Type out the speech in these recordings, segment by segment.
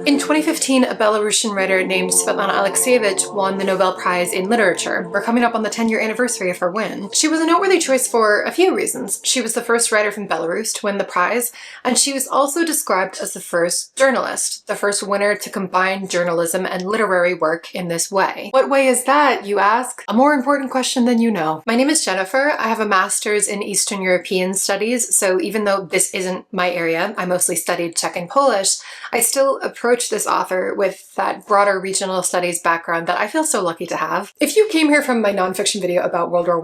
In 2015, a Belarusian writer named Svetlana Alexievich won the Nobel Prize in Literature. We're coming up on the 10-year anniversary of her win. She was a noteworthy choice for a few reasons. She was the first writer from Belarus to win the prize, and she was also described as the first journalist, the first winner to combine journalism and literary work in this way. What way is that, you ask? A more important question than you know. My name is Jennifer. I have a master's in Eastern European Studies, so even though this isn't my area, I mostly studied Czech and Polish, I still approach this author with that broader regional studies background that I feel so lucky to have. If you came here from my nonfiction video about World War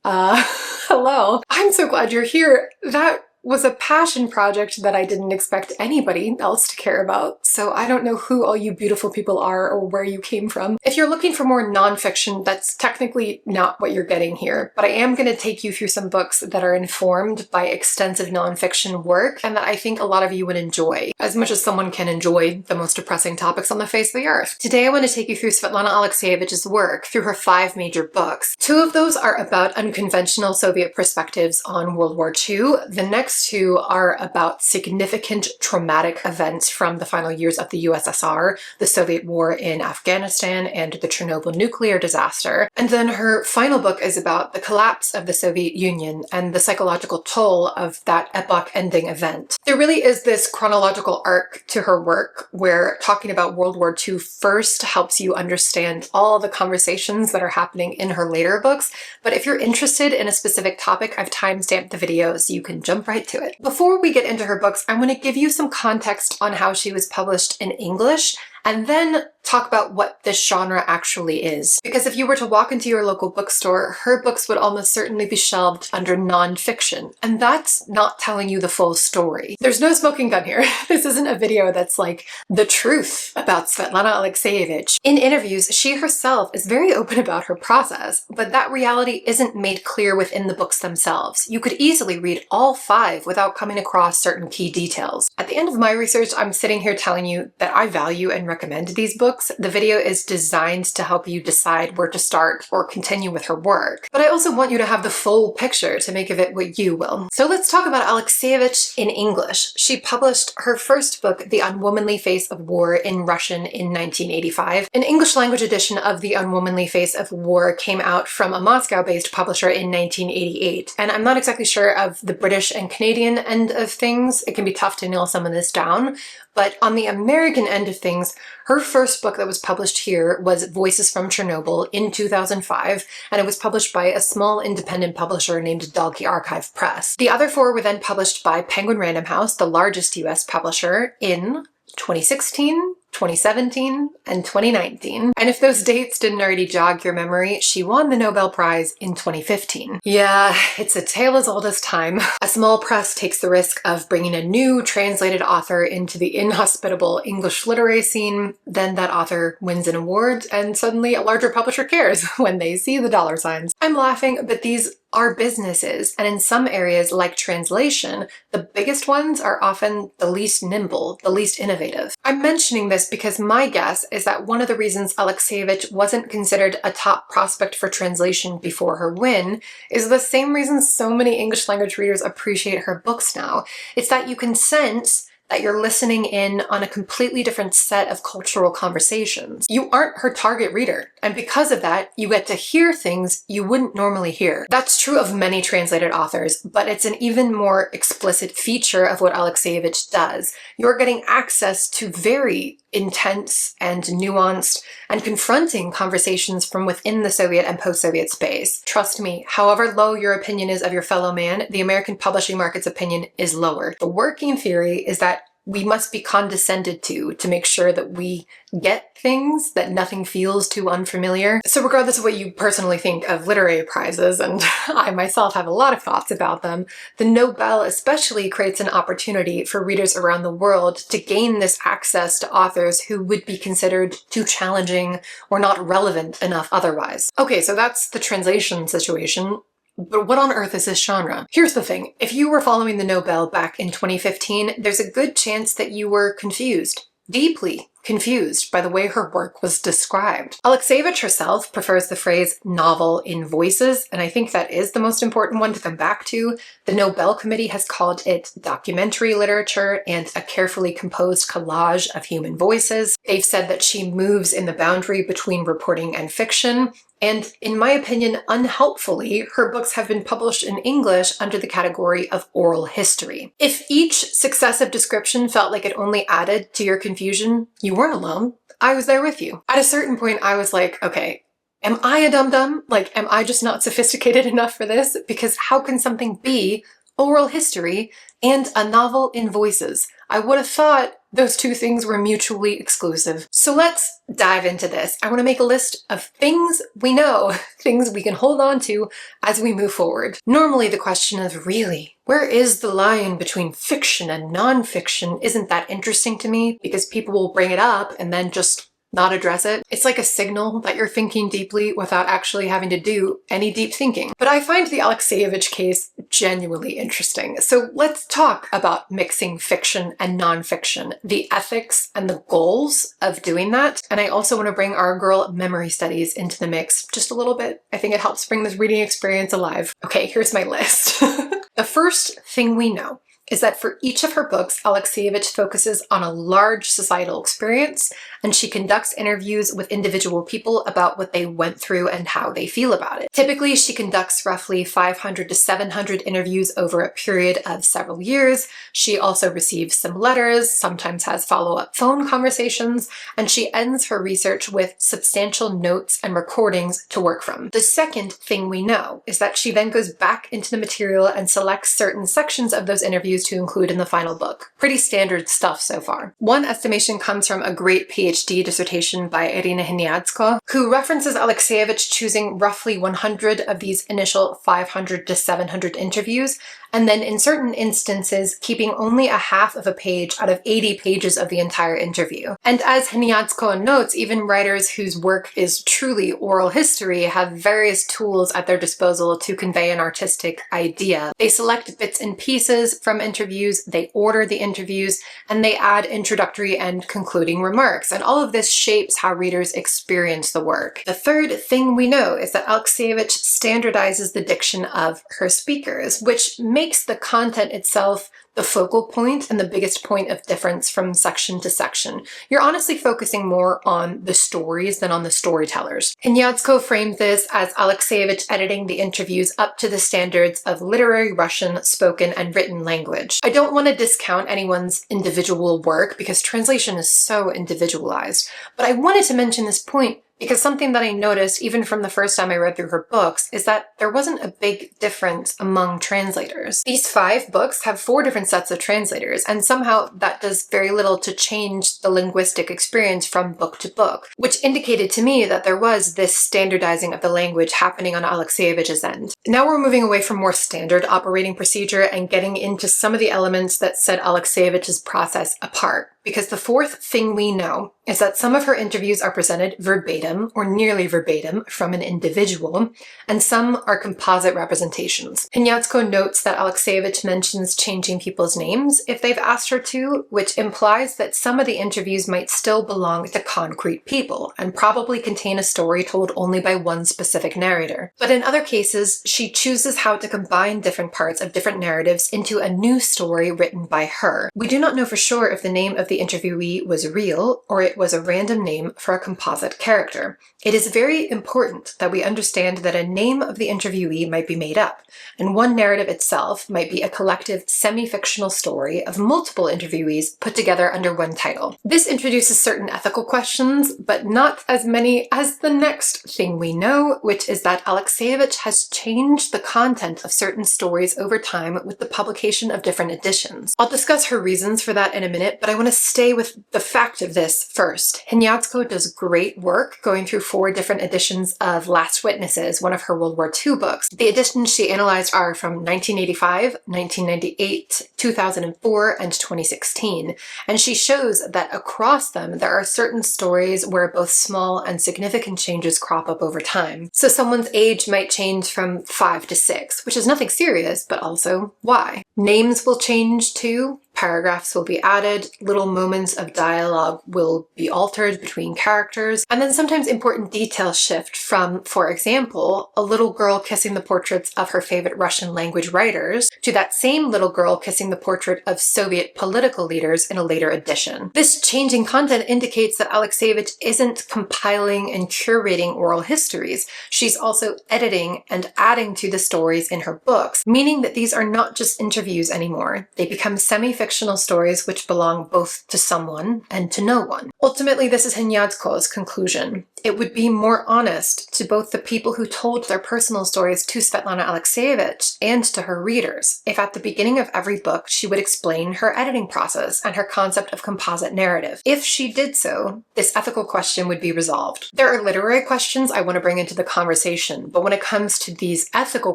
I, hello. I'm so glad you're here. That was a passion project that I didn't expect anybody else to care about, so I don't know who all you beautiful people are or where you came from. If you're looking for more nonfiction, that's technically not what you're getting here, but I am going to take you through some books that are informed by extensive nonfiction work and that I think a lot of you would enjoy, as much as someone can enjoy the most depressing topics on the face of the earth. Today I want to take you through Svetlana Alexievich's work through her 5 major books. 2 of those are about unconventional Soviet perspectives on World War II. The next 2 are about significant traumatic events from the final years of the USSR, the Soviet war in Afghanistan, and the Chernobyl nuclear disaster. And then her final book is about the collapse of the Soviet Union and the psychological toll of that epoch-ending event. There really is this chronological arc to her work where talking about World War II first helps you understand all the conversations that are happening in her later books, but if you're interested in a specific topic, I've timestamped the video so you can jump right to it. Before we get into her books, I want to give you some context on how she was published in English, and then talk about what this genre actually is. Because if you were to walk into your local bookstore, her books would almost certainly be shelved under nonfiction, and that's not telling you the full story. There's no smoking gun here. This isn't a video that's like the truth about Svetlana Alexievich. In interviews, she herself is very open about her process, but that reality isn't made clear within the books themselves. You could easily read all 5 without coming across certain key details. At the end of my research, I'm sitting here telling you that I value and recommend these books. The video is designed to help you decide where to start or continue with her work. But I also want you to have the full picture to make of it what you will. So let's talk about Alexievich in English. She published her first book, The Unwomanly Face of War, in Russian in 1985. An English language edition of The Unwomanly Face of War came out from a Moscow-based publisher in 1988. And I'm not exactly sure of the British and Canadian end of things. It can be tough to nail some of this down. But on the American end of things, her first book that was published here was Voices from Chernobyl in 2005, and it was published by a small independent publisher named Dalkey Archive Press. The other 4 were then published by Penguin Random House, the largest US publisher, in 2016, 2017, and 2019. And if those dates didn't already jog your memory, she won the Nobel Prize in 2015. Yeah, it's a tale as old as time. A small press takes the risk of bringing a new translated author into the inhospitable English literary scene, then that author wins an award, and suddenly a larger publisher cares when they see the dollar signs. I'm laughing, but these are businesses, and in some areas like translation, the biggest ones are often the least nimble, the least innovative. I'm mentioning this because my guess is that one of the reasons Alexievich wasn't considered a top prospect for translation before her win is the same reason so many English language readers appreciate her books now. It's that you can sense that you're listening in on a completely different set of cultural conversations. You aren't her target reader, and because of that, you get to hear things you wouldn't normally hear. That's true of many translated authors, but it's an even more explicit feature of what Alexievich does. You're getting access to very intense and nuanced and confronting conversations from within the Soviet and post-Soviet space. Trust me, however low your opinion is of your fellow man, the American publishing market's opinion is lower. The working theory is that we must be condescended to make sure that we get things, that nothing feels too unfamiliar. So regardless of what you personally think of literary prizes, and I myself have a lot of thoughts about them, the Nobel especially creates an opportunity for readers around the world to gain this access to authors who would be considered too challenging or not relevant enough otherwise. Okay, so that's the translation situation. But what on earth is this genre? Here's the thing. If you were following the Nobel back in 2015, there's a good chance that you were confused. Deeply confused by the way her work was described. Alexievich herself prefers the phrase novel in voices, and I think that is the most important one to come back to. The Nobel Committee has called it documentary literature and a carefully composed collage of human voices. They've said that she moves in the boundary between reporting and fiction, and in my opinion, unhelpfully, her books have been published in English under the category of oral history. If each successive description felt like it only added to your confusion, you weren't alone. I was there with you. At a certain point, I was like, okay, am I a dum-dum? Like, am I just not sophisticated enough for this? Because how can something be oral history and a novel in voices? I would have thought those two things were mutually exclusive. So let's dive into this. I want to make a list of things we know, things we can hold on to as we move forward. Normally the question is, really, where is the line between fiction and nonfiction? Isn't that interesting to me? Because people will bring it up and then just not address it. It's like a signal that you're thinking deeply without actually having to do any deep thinking. But I find the Alexievich case genuinely interesting. So let's talk about mixing fiction and nonfiction, the ethics and the goals of doing that. And I also want to bring our girl memory studies into the mix just a little bit. I think it helps bring this reading experience alive. Okay, here's my list. The first thing we know is that for each of her books, Alexievich focuses on a large societal experience, and she conducts interviews with individual people about what they went through and how they feel about it. Typically, she conducts roughly 500 to 700 interviews over a period of several years. She also receives some letters, sometimes has follow-up phone conversations, and she ends her research with substantial notes and recordings to work from. The second thing we know is that she then goes back into the material and selects certain sections of those interviews to include in the final book. Pretty standard stuff so far. One estimation comes from a great PhD dissertation by Irina Hniadzko, who references Alexievich choosing roughly 100 of these initial 500 to 700 interviews, and then in certain instances keeping only a half of a page out of 80 pages of the entire interview. And as Hniadzko notes, even writers whose work is truly oral history have various tools at their disposal to convey an artistic idea. They select bits and pieces from interviews, they order the interviews, and they add introductory and concluding remarks. And all of this shapes how readers experience the work. The third thing we know is that Alexievich standardizes the diction of her speakers, which makes the content itself the focal point and the biggest point of difference from section to section. You're honestly focusing more on the stories than on the storytellers. Hniadzko framed this as Alexievich editing the interviews up to the standards of literary Russian spoken and written language. I don't want to discount anyone's individual work because translation is so individualized, but I wanted to mention this point because something that I noticed even from the first time I read through her books is that there wasn't a big difference among translators. These 5 books have 4 different sets of translators, and somehow that does very little to change the linguistic experience from book to book, which indicated to me that there was this standardizing of the language happening on Alexievich's end. Now we're moving away from more standard operating procedure and getting into some of the elements that set Alexievich's process apart. Because the fourth thing we know is that some of her interviews are presented verbatim or nearly verbatim from an individual, and some are composite representations. Hniadzko notes that Alexievich mentions changing people's names if they've asked her to, which implies that some of the interviews might still belong to concrete people and probably contain a story told only by one specific narrator. But in other cases, she chooses how to combine different parts of different narratives into a new story written by her. We do not know for sure if the name of the interviewee was real or it was a random name for a composite character. It is very important that we understand that a name of the interviewee might be made up, and one narrative itself might be a collective semi-fictional story of multiple interviewees put together under one title. This introduces certain ethical questions, but not as many as the next thing we know, which is that Alexievich has changed the content of certain stories over time with the publication of different editions. I'll discuss her reasons for that in a minute, but I want to stay with the fact of this first. Hniadzko does great work going through 4 different editions of Last Witnesses, one of her World War II books. The editions she analyzed are from 1985, 1998, 2004, and 2016, and she shows that across them there are certain stories where both small and significant changes crop up over time. So someone's age might change from 5 to 6, which is nothing serious, but also why. Names will change too. paragraphs will be added, little moments of dialogue will be altered between characters, and then sometimes important details shift from, for example, a little girl kissing the portraits of her favorite Russian language writers to that same little girl kissing the portrait of Soviet political leaders in a later edition. This changing content indicates that Alexievich isn't compiling and curating oral histories. She's also editing and adding to the stories in her books, meaning that these are not just interviews anymore. They become semi-fictional stories which belong both to someone and to no one. Ultimately, this is Hnyadzko's conclusion. It would be more honest to both the people who told their personal stories to Svetlana Alexievich and to her readers if at the beginning of every book she would explain her editing process and her concept of composite narrative. If she did so, this ethical question would be resolved. There are literary questions I want to bring into the conversation, but when it comes to these ethical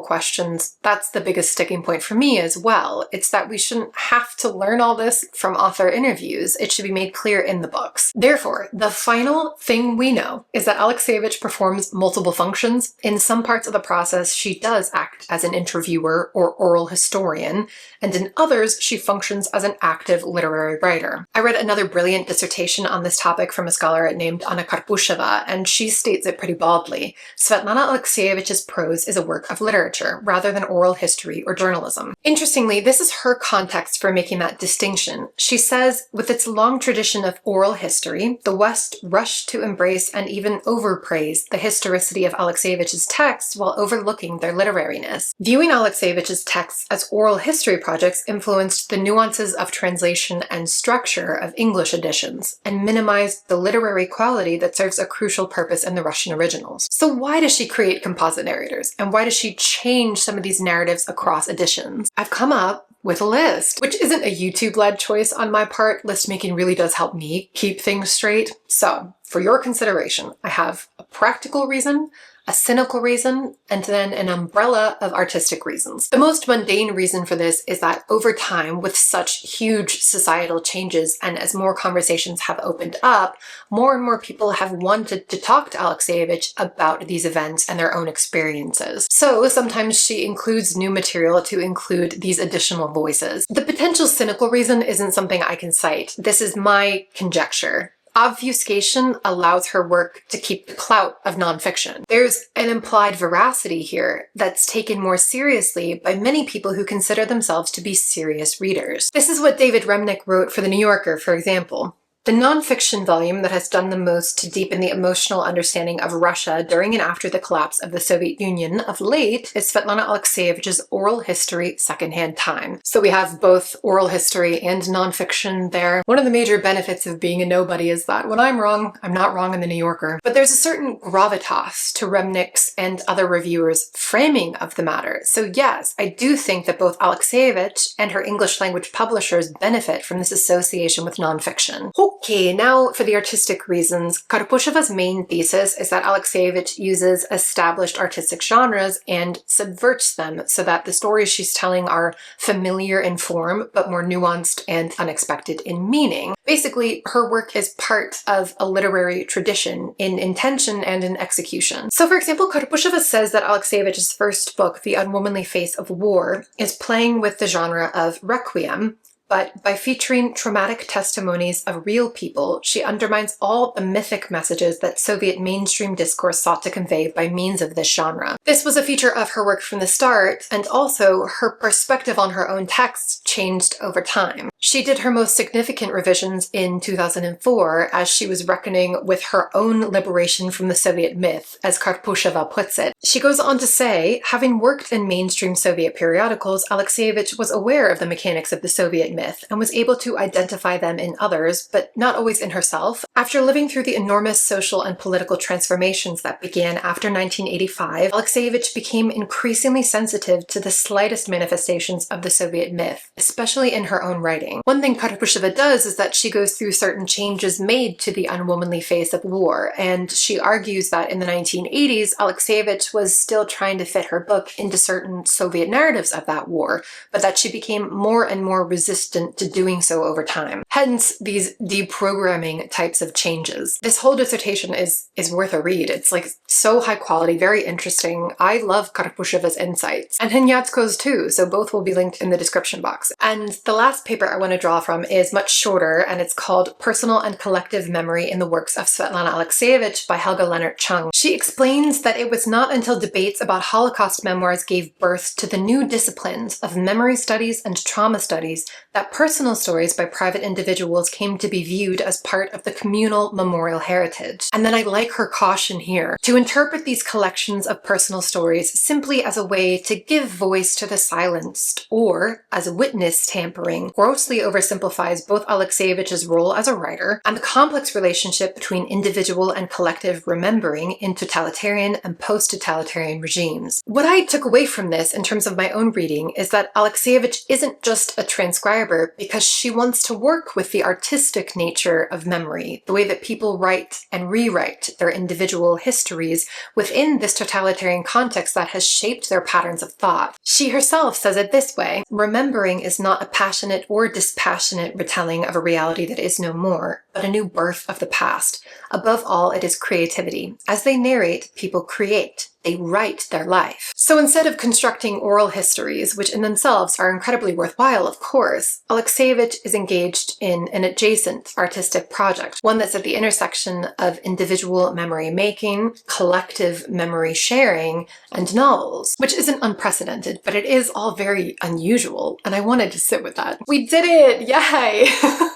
questions, that's the biggest sticking point for me as well. It's that we shouldn't have to learn all this from author interviews. It should be made clear in the books. Therefore, the final thing we know is that Alexievich performs multiple functions. In some parts of the process, she does act as an interviewer or oral historian, and in others, she functions as an active literary writer. I read another brilliant dissertation on this topic from a scholar named Anna Karpusheva, and she states it pretty baldly. Svetlana Alexievich's prose is a work of literature, rather than oral history or journalism. Interestingly, this is her context for making that distinction. She says, with its long tradition of oral history, the West rushed to embrace and even overpraise the historicity of Alexievich's texts while overlooking their literariness. Viewing Alexievich's texts as oral history projects influenced the nuances of translation and structure of English editions, and minimized the literary quality that serves a crucial purpose in the Russian originals. So why does she create composite narrators? And why does she change some of these narratives across editions? I've come up with a list, which isn't a YouTube-led choice on my part. List making really does help me keep things straight. So, for your consideration, I have a practical reason, a cynical reason, and then an umbrella of artistic reasons. The most mundane reason for this is that over time, with such huge societal changes and as more conversations have opened up, more and more people have wanted to talk to Alexievich about these events and their own experiences. So sometimes she includes new material to include these additional voices. The potential cynical reason isn't something I can cite. This is my conjecture. Obfuscation allows her work to keep the clout of nonfiction. There's an implied veracity here that's taken more seriously by many people who consider themselves to be serious readers. This is what David Remnick wrote for The New Yorker, for example. The nonfiction volume that has done the most to deepen the emotional understanding of Russia during and after the collapse of the Soviet Union of late is Svetlana Alexievich's oral history, Secondhand Time. So we have both oral history and nonfiction there. One of the major benefits of being a nobody is that when I'm wrong, I'm not wrong in The New Yorker. But there's a certain gravitas to Remnick's and other reviewers' framing of the matter. So yes, I do think that both Alexievich and her English language publishers benefit from this association with nonfiction. Okay, now for the artistic reasons. Karpusheva's main thesis is that Alexievich uses established artistic genres and subverts them so that the stories she's telling are familiar in form, but more nuanced and unexpected in meaning. Basically, her work is part of a literary tradition in intention and in execution. So for example, Karpusheva says that Alexievich's first book, The Unwomanly Face of War, is playing with the genre of requiem, but by featuring traumatic testimonies of real people, she undermines all the mythic messages that Soviet mainstream discourse sought to convey by means of this genre. This was a feature of her work from the start, and also her perspective on her own texts changed over time. She did her most significant revisions in 2004 as she was reckoning with her own liberation from the Soviet myth, as Karpusheva puts it. She goes on to say, having worked in mainstream Soviet periodicals, Alexievich was aware of the mechanics of the Soviet myth and was able to identify them in others, but not always in herself. After living through the enormous social and political transformations that began after 1985, Alexievich became increasingly sensitive to the slightest manifestations of the Soviet myth, especially in her own writing. One thing Karpusheva does is that she goes through certain changes made to The Unwomanly Face of War, and she argues that in the 1980s, Alexievich was still trying to fit her book into certain Soviet narratives of that war, but that she became more and more resistant to doing so over time. Hence, these deprogramming types of changes. This whole dissertation is worth a read. It's like so high quality, very interesting. I love Karpusheva's insights, and Hnyadzko's too, so both will be linked in the description box. And the last paper I I want to draw from is much shorter, and it's called Personal and Collective Memory in the Works of Svetlana Alexievich by Helga Leonard-Chung. She explains that it was not until debates about Holocaust memoirs gave birth to the new disciplines of memory studies and trauma studies that personal stories by private individuals came to be viewed as part of the communal memorial heritage. And then I like her caution here. To interpret these collections of personal stories simply as a way to give voice to the silenced, or as witness tampering, grossly oversimplifies both Alexievich's role as a writer and the complex relationship between individual and collective remembering in totalitarian and post-totalitarian regimes. What I took away from this in terms of my own reading is that Alexievich isn't just a transcriber because she wants to work with the artistic nature of memory, the way that people write and rewrite their individual histories within this totalitarian context that has shaped their patterns of thought. She herself says it this way: remembering is not a passionate or dispassionate retelling of a reality that is no more, but a new birth of the past. Above all, it is creativity. As they narrate, people create. They write their life. So instead of constructing oral histories, which in themselves are incredibly worthwhile, of course, Alexievich is engaged in an adjacent artistic project, one that's at the intersection of individual memory making, collective memory sharing, and novels, which isn't unprecedented, but it is all very unusual, and I wanted to sit with that. We did it! Yay!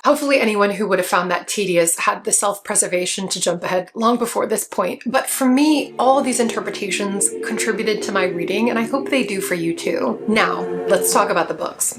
Hopefully anyone who would have found that tedious had the self-preservation to jump ahead long before this point, but for me, all these interpretations contributed to my reading, and I hope they do for you too. Now, let's talk about the books.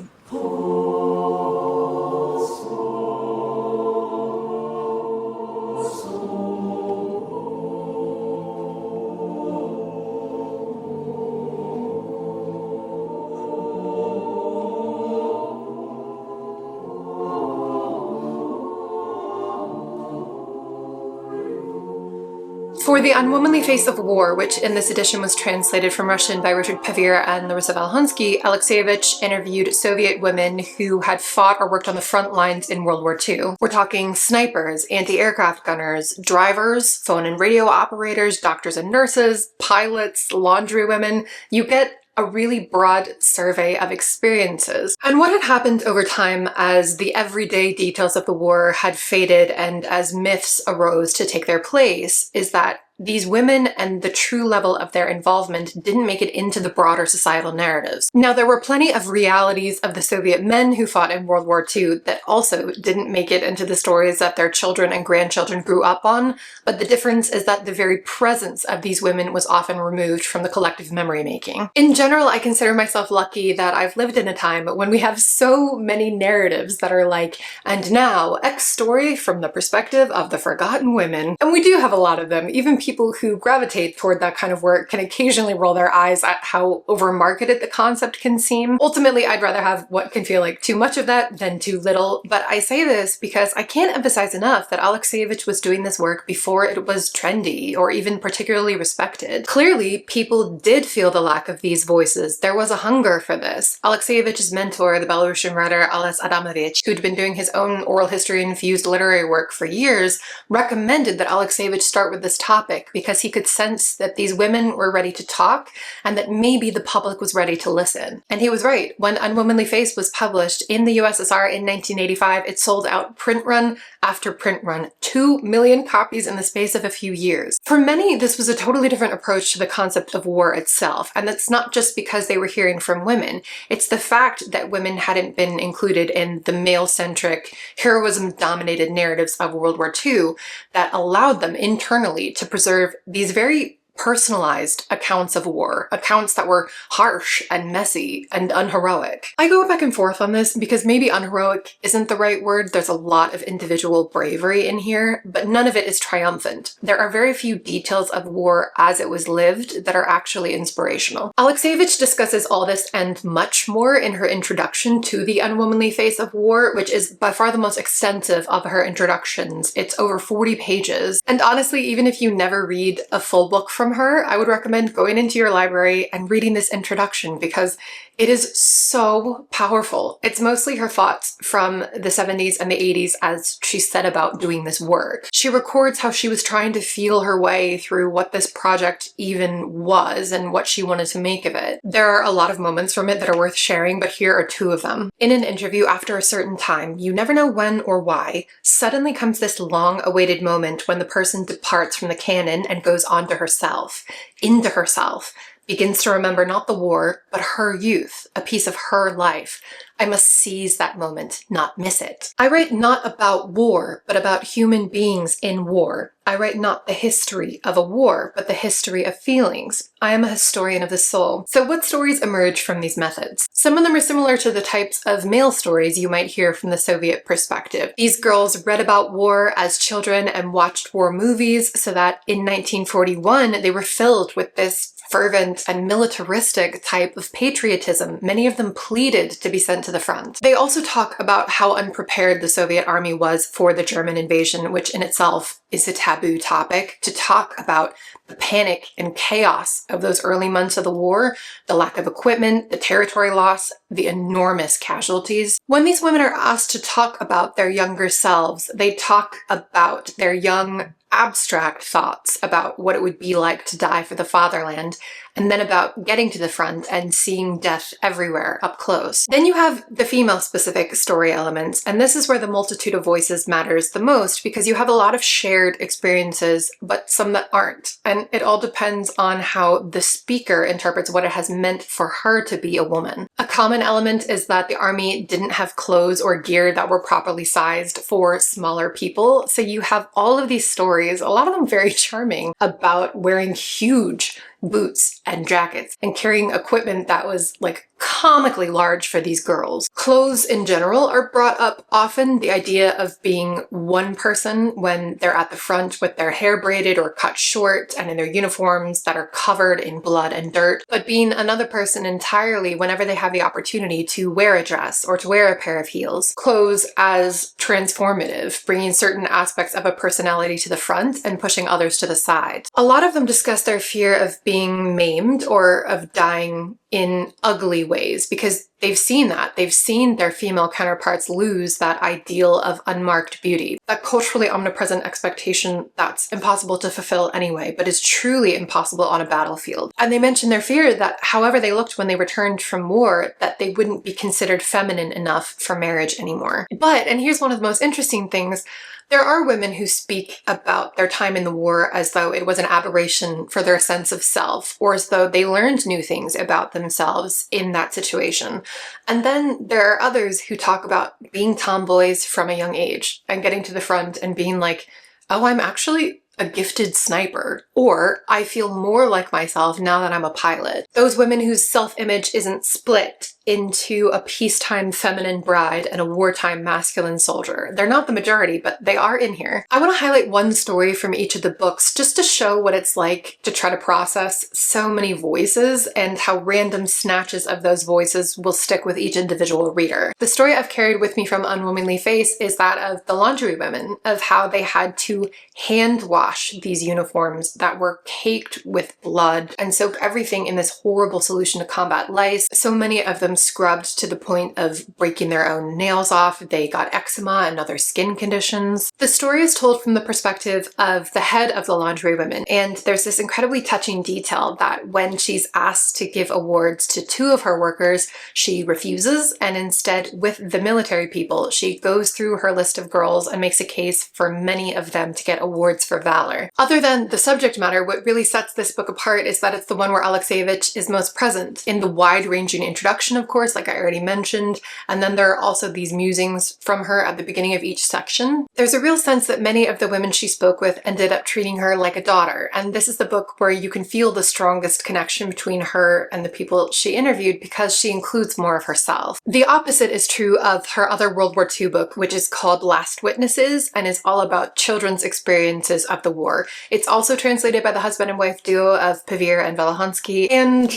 For The Unwomanly Face of War, which in this edition was translated from Russian by Richard Pevear and Larissa Volokhonsky, Alexievich interviewed Soviet women who had fought or worked on the front lines in World War II. We're talking snipers, anti-aircraft gunners, drivers, phone and radio operators, doctors and nurses, pilots, laundry women. You get a really broad survey of experiences. And what had happened over time as the everyday details of the war had faded and as myths arose to take their place is that these women and the true level of their involvement didn't make it into the broader societal narratives. Now, there were plenty of realities of the Soviet men who fought in World War II that also didn't make it into the stories that their children and grandchildren grew up on, but the difference is that the very presence of these women was often removed from the collective memory making. In general, I consider myself lucky that I've lived in a time when we have so many narratives that are like, and now, X story from the perspective of the forgotten women. And we do have a lot of them. Even people who gravitate toward that kind of work can occasionally roll their eyes at how over-marketed the concept can seem. Ultimately, I'd rather have what can feel like too much of that than too little, but I say this because I can't emphasize enough that Alexievich was doing this work before it was trendy or even particularly respected. Clearly, people did feel the lack of these voices. There was a hunger for this. Alexievich's mentor, the Belarusian writer Ales Adamovich, who'd been doing his own oral history-infused literary work for years, recommended that Alexievich start with this topic because he could sense that these women were ready to talk and that maybe the public was ready to listen. And he was right. When Unwomanly Face was published in the USSR in 1985, it sold out print run after print run, 2 million copies in the space of a few years. For many, this was a totally different approach to the concept of war itself, and that's not just because they were hearing from women. It's the fact that women hadn't been included in the male-centric, heroism-dominated narratives of World War II that allowed them internally to preserve these very personalized accounts of war, accounts that were harsh and messy and unheroic. I go back and forth on this because maybe unheroic isn't the right word. There's a lot of individual bravery in here, but none of it is triumphant. There are very few details of war as it was lived that are actually inspirational. Alexievich discusses all this and much more in her introduction to The Unwomanly Face of War, which is by far the most extensive of her introductions. It's over 40 pages. And honestly, even if you never read a full book from her, I would recommend going into your library and reading this introduction because It is so powerful. It's mostly her thoughts from the 70s and the 80s as she set about doing this work. She records how she was trying to feel her way through what this project even was and what she wanted to make of it. There are a lot of moments from it that are worth sharing, but here are two of them. In an interview, after a certain time, you never know when or why, suddenly comes this long-awaited moment when the person departs from the canon and goes on to herself, into herself, begins to remember not the war, but her youth, a piece of her life. I must seize that moment, not miss it. I write not about war, but about human beings in war. I write not the history of a war, but the history of feelings. I am a historian of the soul. So what stories emerge from these methods? Some of them are similar to the types of male stories you might hear from the Soviet perspective. These girls read about war as children and watched war movies so that in 1941 they were filled with this fervent and militaristic type of patriotism. Many of them pleaded to be sent to the front. They also talk about how unprepared the Soviet army was for the German invasion, which in itself is a taboo topic. To talk about the panic and chaos of those early months of the war, the lack of equipment, the territory loss, the enormous casualties. When these women are asked to talk about their younger selves, they talk about their young, abstract thoughts about what it would be like to die for the fatherland, and then about getting to the front and seeing death everywhere up close. Then you have the female-specific story elements, and this is where the multitude of voices matters the most, because you have a lot of shared experiences, but some that aren't. And it all depends on how the speaker interprets what it has meant for her to be a woman. A common element is that the army didn't have clothes or gear that were properly sized for smaller people, so you have all of these stories, a lot of them very charming, about wearing huge boots and jackets and carrying equipment that was like comically large for these girls. Clothes in general are brought up often, the idea of being one person when they're at the front with their hair braided or cut short and in their uniforms that are covered in blood and dirt, but being another person entirely whenever they have the opportunity to wear a dress or to wear a pair of heels. Clothes as transformative, bringing certain aspects of a personality to the front and pushing others to the side. A lot of them discuss their fear of being maimed or of dying in ugly ways because they've seen that. They've seen their female counterparts lose that ideal of unmarked beauty, that culturally omnipresent expectation that's impossible to fulfill anyway, but is truly impossible on a battlefield. And they mention their fear that however they looked when they returned from war, that they wouldn't be considered feminine enough for marriage anymore. But, and here's one of the most interesting things, there are women who speak about their time in the war as though it was an aberration for their sense of self, or as though they learned new things about themselves in that situation. And then there are others who talk about being tomboys from a young age and getting to the front and being like, oh, I'm actually a gifted sniper, or I feel more like myself now that I'm a pilot. Those women whose self-image isn't split into a peacetime feminine bride and a wartime masculine soldier. They're not the majority, but they are in here. I want to highlight one story from each of the books just to show what it's like to try to process so many voices and how random snatches of those voices will stick with each individual reader. The story I've carried with me from Unwomanly Face is that of the laundry women, of how they had to hand wash these uniforms that were caked with blood and soak everything in this horrible solution to combat lice. So many of them scrubbed to the point of breaking their own nails off. They got eczema and other skin conditions. The story is told from the perspective of the head of the laundry women, and there's this incredibly touching detail that when she's asked to give awards to two of her workers, she refuses, and instead with the military people, she goes through her list of girls and makes a case for many of them to get awards for valor. Other than the subject matter, what really sets this book apart is that it's the one where Alexievich is most present in the wide-ranging introduction, of course, like I already mentioned, and then there are also these musings from her at the beginning of each section. There's a real sense that many of the women she spoke with ended up treating her like a daughter, and this is the book where you can feel the strongest connection between her and the people she interviewed because she includes more of herself. The opposite is true of her other World War II book, which is called Last Witnesses and is all about children's experiences of the war. It's also translated by the husband and wife duo of Pevear and Volokhonsky, and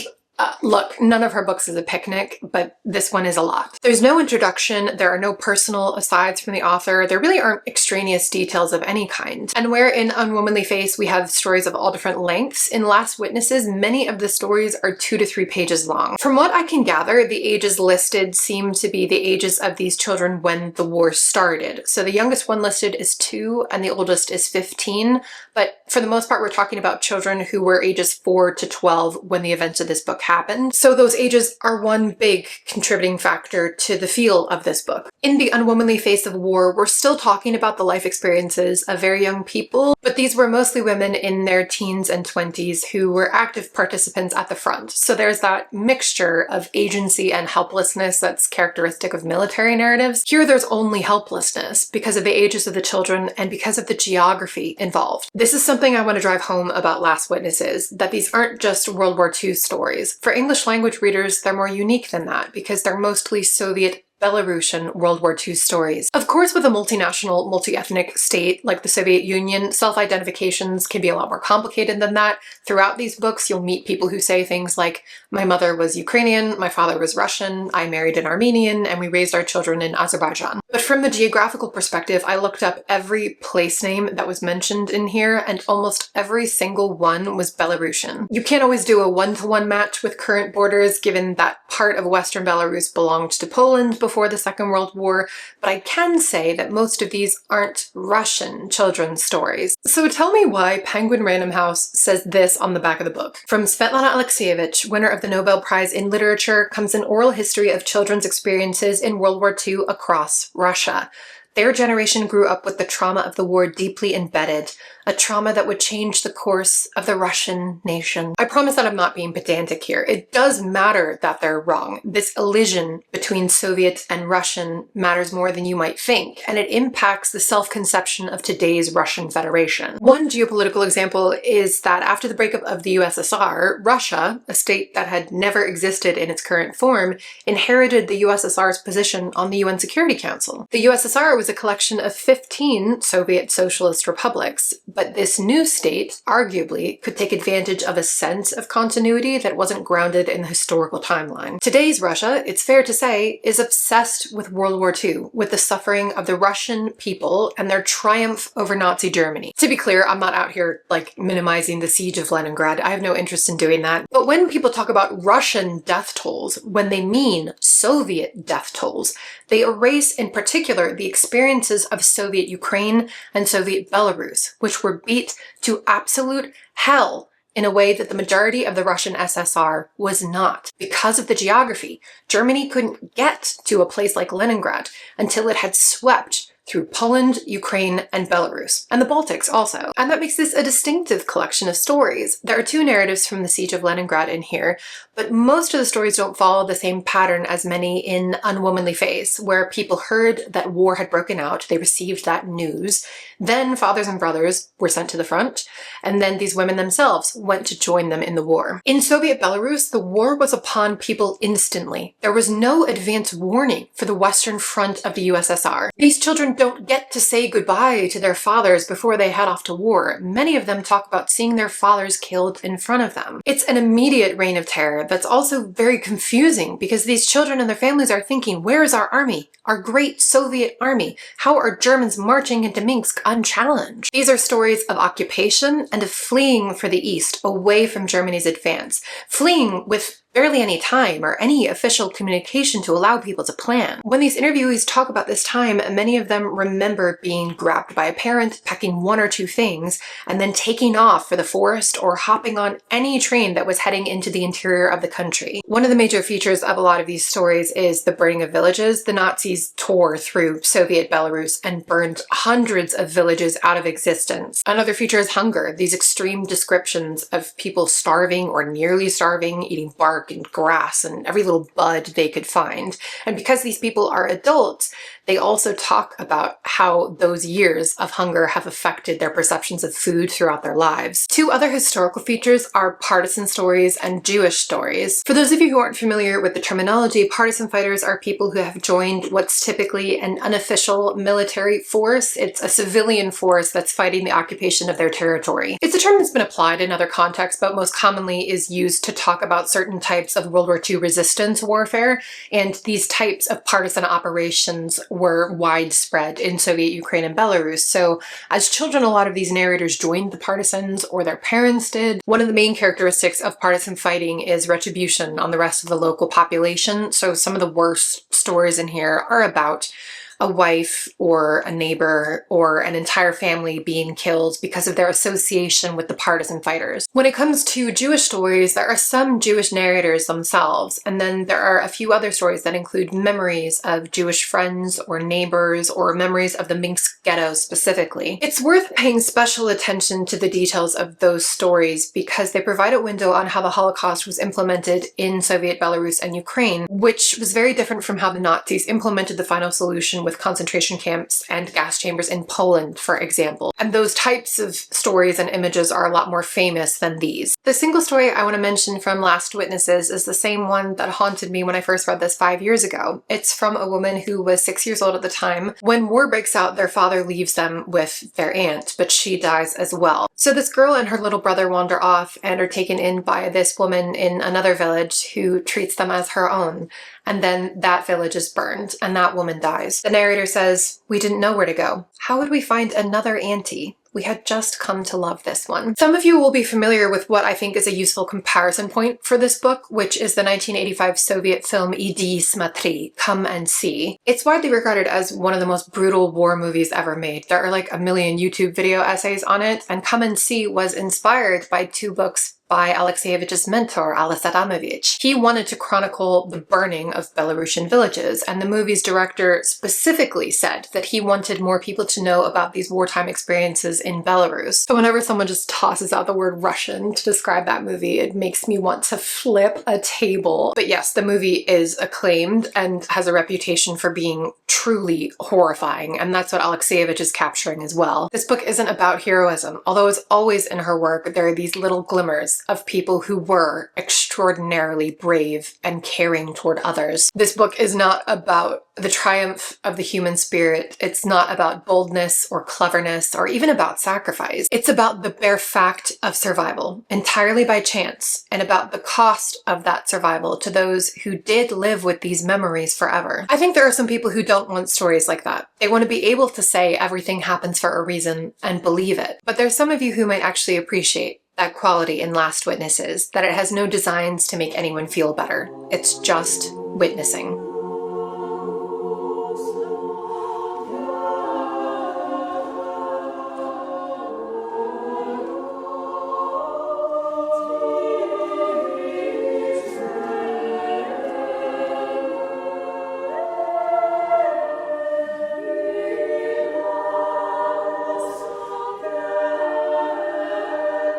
Look, none of her books is a picnic, but this one is a lot. There's no introduction, there are no personal asides from the author, there really aren't extraneous details of any kind. And where in Unwomanly Face we have stories of all different lengths, in Last Witnesses many of the stories are 2 to 3 pages long. From what I can gather, the ages listed seem to be the ages of these children when the war started. So the youngest one listed is 2 and the oldest is 15, but for the most part we're talking about children who were ages 4 to 12 when the events of this book happened. So those ages are one big contributing factor to the feel of this book. In The Unwomanly Face of War, we're still talking about the life experiences of very young people, but these were mostly women in their teens and 20s who were active participants at the front. So there's that mixture of agency and helplessness that's characteristic of military narratives. Here there's only helplessness because of the ages of the children and because of the geography involved. This is something I want to drive home about Last Witnesses, that these aren't just World War II stories. For English language readers, they're more unique than that because they're mostly Soviet Belarusian World War II stories. Of course, with a multinational, multi-ethnic state like the Soviet Union, self-identifications can be a lot more complicated than that. Throughout these books, you'll meet people who say things like, my mother was Ukrainian, my father was Russian, I married an Armenian, and we raised our children in Azerbaijan. But from the geographical perspective, I looked up every place name that was mentioned in here, and almost every single one was Belarusian. You can't always do a one-to-one match with current borders, given that part of Western Belarus belonged to Poland before the Second World War, but I can say that most of these aren't Russian children's stories. So tell me why Penguin Random House says this on the back of the book. From Svetlana Alexievich, winner of the Nobel Prize in Literature, comes an oral history of children's experiences in World War II across Russia. Their generation grew up with the trauma of the war deeply embedded, a trauma that would change the course of the Russian nation. I promise that I'm not being pedantic here. It does matter that they're wrong. This elision between Soviet and Russian matters more than you might think, and it impacts the self-conception of today's Russian Federation. One geopolitical example is that after the breakup of the USSR, Russia, a state that had never existed in its current form, inherited the USSR's position on the UN Security Council. The USSR was a collection of 15 Soviet socialist republics, but this new state, arguably, could take advantage of a sense of continuity that wasn't grounded in the historical timeline. Today's Russia, it's fair to say, is obsessed with World War II, with the suffering of the Russian people and their triumph over Nazi Germany. To be clear, I'm not out here, minimizing the siege of Leningrad. I have no interest in doing that. But when people talk about Russian death tolls, when they mean Soviet death tolls, they erase in particular the experiences of Soviet Ukraine and Soviet Belarus, which were beat to absolute hell in a way that the majority of the Russian SSR was not. Because of the geography, Germany couldn't get to a place like Leningrad until it had swept through Poland, Ukraine, and Belarus, and the Baltics also. And that makes this a distinctive collection of stories. There are 2 narratives from the Siege of Leningrad in here, but most of the stories don't follow the same pattern as many in Unwomanly Face, where people heard that war had broken out, they received that news, then fathers and brothers were sent to the front, and then these women themselves went to join them in the war. In Soviet Belarus, the war was upon people instantly. There was no advance warning for the Western Front of the USSR. These children don't get to say goodbye to their fathers before they head off to war. Many of them talk about seeing their fathers killed in front of them. It's an immediate reign of terror that's also very confusing because these children and their families are thinking, where is our army? Our great Soviet army? How are Germans marching into Minsk unchallenged? These are stories of occupation and of fleeing for the East, away from Germany's advance. Fleeing with barely any time or any official communication to allow people to plan. When these interviewees talk about this time, many of them remember being grabbed by a parent, packing 1 or 2 things, and then taking off for the forest or hopping on any train that was heading into the interior of the country. One of the major features of a lot of these stories is the burning of villages. The Nazis tore through Soviet Belarus and burned hundreds of villages out of existence. Another feature is hunger. These extreme descriptions of people starving or nearly starving, eating bark and grass and every little bud they could find. And because these people are adults, they also talk about how those years of hunger have affected their perceptions of food throughout their lives. 2 other historical features are partisan stories and Jewish stories. For those of you who aren't familiar with the terminology, partisan fighters are people who have joined what's typically an unofficial military force. It's a civilian force that's fighting the occupation of their territory. It's a term that's been applied in other contexts, but most commonly is used to talk about certain types types of World War II resistance warfare, and these types of partisan operations were widespread in Soviet Ukraine and Belarus. So as children, a lot of these narrators joined the partisans, or their parents did. One of the main characteristics of partisan fighting is retribution on the rest of the local population. So some of the worst stories in here are about a wife or a neighbor or an entire family being killed because of their association with the partisan fighters. When it comes to Jewish stories, there are some Jewish narrators themselves, and then there are a few other stories that include memories of Jewish friends or neighbors or memories of the Minsk ghetto specifically. It's worth paying special attention to the details of those stories because they provide a window on how the Holocaust was implemented in Soviet Belarus and Ukraine, which was very different from how the Nazis implemented the final solution with concentration camps and gas chambers in Poland, for example. And those types of stories and images are a lot more famous than these. The single story I want to mention from Last Witnesses is the same one that haunted me when I first read this 5 years ago. It's from a woman who was 6 years old at the time. When war breaks out, their father leaves them with their aunt, but she dies as well. So this girl and her little brother wander off and are taken in by this woman in another village who treats them as her own. And then that village is burned, and that woman dies. The narrator says, "We didn't know where to go. How would we find another auntie? We had just come to love this one." Some of you will be familiar with what I think is a useful comparison point for this book, which is the 1985 Soviet film Idi Smatri, Come and See. It's widely regarded as one of the most brutal war movies ever made. There are like a million YouTube video essays on it, and Come and See was inspired by two books by Alexievich's mentor, Ales Adamovich. He wanted to chronicle the burning of Belarusian villages, and the movie's director specifically said that he wanted more people to know about these wartime experiences in Belarus. So whenever someone just tosses out the word Russian to describe that movie, it makes me want to flip a table. But yes, the movie is acclaimed and has a reputation for being truly horrifying, and that's what Alexievich is capturing as well. This book isn't about heroism, although as always in her work, there are these little glimmers of people who were extraordinarily brave and caring toward others. This book is not about the triumph of the human spirit. It's not about boldness or cleverness or even about sacrifice. It's about the bare fact of survival, entirely by chance, and about the cost of that survival to those who did live with these memories forever. I think there are some people who don't want stories like that. They want to be able to say everything happens for a reason and believe it. But there's some of you who might actually appreciate that quality in Last Witnesses, that it has no designs to make anyone feel better. It's just witnessing.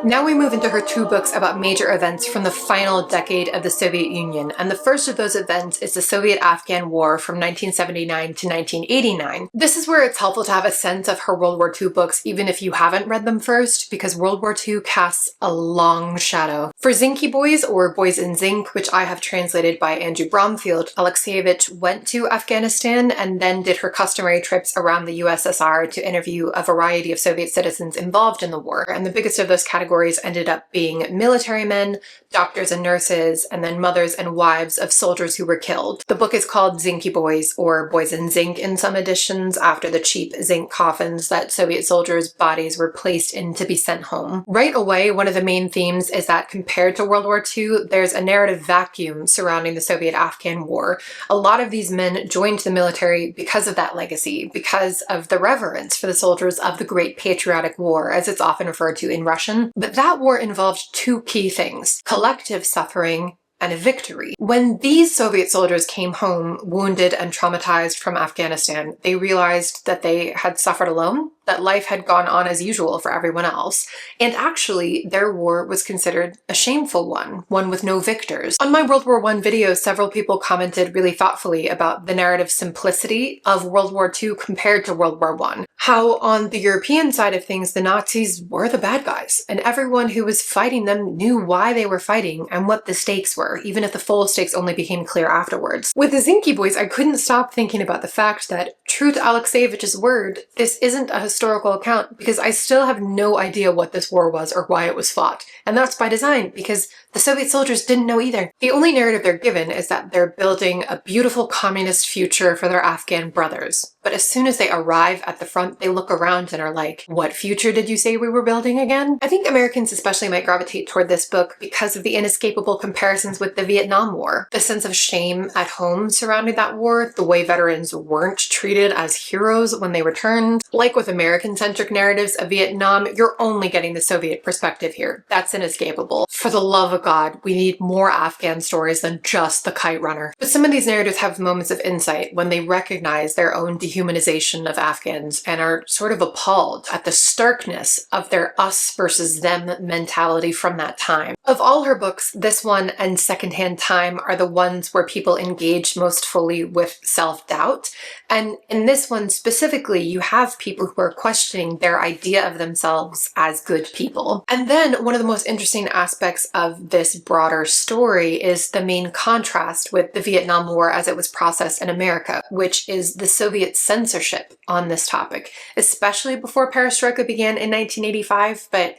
Now we move into her two books about major events from the final decade of the Soviet Union, and the first of those events is the Soviet-Afghan War from 1979 to 1989. This is where it's helpful to have a sense of her World War II books even if you haven't read them first, because World War II casts a long shadow. For Zinky Boys, or Boys in Zinc, which I have translated by Andrew Bromfield, Alexievich went to Afghanistan and then did her customary trips around the USSR to interview a variety of Soviet citizens involved in the war, and the biggest of those categories ended up being military men, doctors and nurses, and then mothers and wives of soldiers who were killed. The book is called Zinky Boys, or Boys in Zinc in some editions, after the cheap zinc coffins that Soviet soldiers' bodies were placed in to be sent home. Right away, one of the main themes is that compared to World War II, there's a narrative vacuum surrounding the Soviet-Afghan War. A lot of these men joined the military because of that legacy, because of the reverence for the soldiers of the Great Patriotic War, as it's often referred to in Russian. But that war involved two key things: collective suffering and a victory. When these Soviet soldiers came home wounded and traumatized from Afghanistan, they realized that they had suffered alone, that life had gone on as usual for everyone else, and actually their war was considered a shameful one with no victors. On my World War I video, several people commented really thoughtfully about the narrative simplicity of World War II compared to World War I. How on the European side of things, the Nazis were the bad guys, and everyone who was fighting them knew why they were fighting and what the stakes were, even if the full stakes only became clear afterwards. With the Zinky Boys, I couldn't stop thinking about the fact that, true to Alexievich's word, this isn't a historical account, because I still have no idea what this war was or why it was fought. And that's by design, because The Soviet soldiers didn't know either. The only narrative they're given is that they're building a beautiful communist future for their Afghan brothers. But as soon as they arrive at the front, they look around and are like, what future did you say we were building again? I think Americans especially might gravitate toward this book because of the inescapable comparisons with the Vietnam War. The sense of shame at home surrounding that war, the way veterans weren't treated as heroes when they returned. Like with American-centric narratives of Vietnam, you're only getting the Soviet perspective here. That's inescapable. For the love of God, we need more Afghan stories than just the kite runner. But some of these narratives have moments of insight when they recognize their own dehumanization of Afghans and are sort of appalled at the starkness of their us versus them mentality from that time. Of all her books, this one and Secondhand Time are the ones where people engage most fully with self-doubt. And in this one specifically, you have people who are questioning their idea of themselves as good people. And then one of the most interesting aspects of this broader story is the main contrast with the Vietnam War as it was processed in America, which is the Soviet censorship on this topic, especially before Perestroika began in 1985, but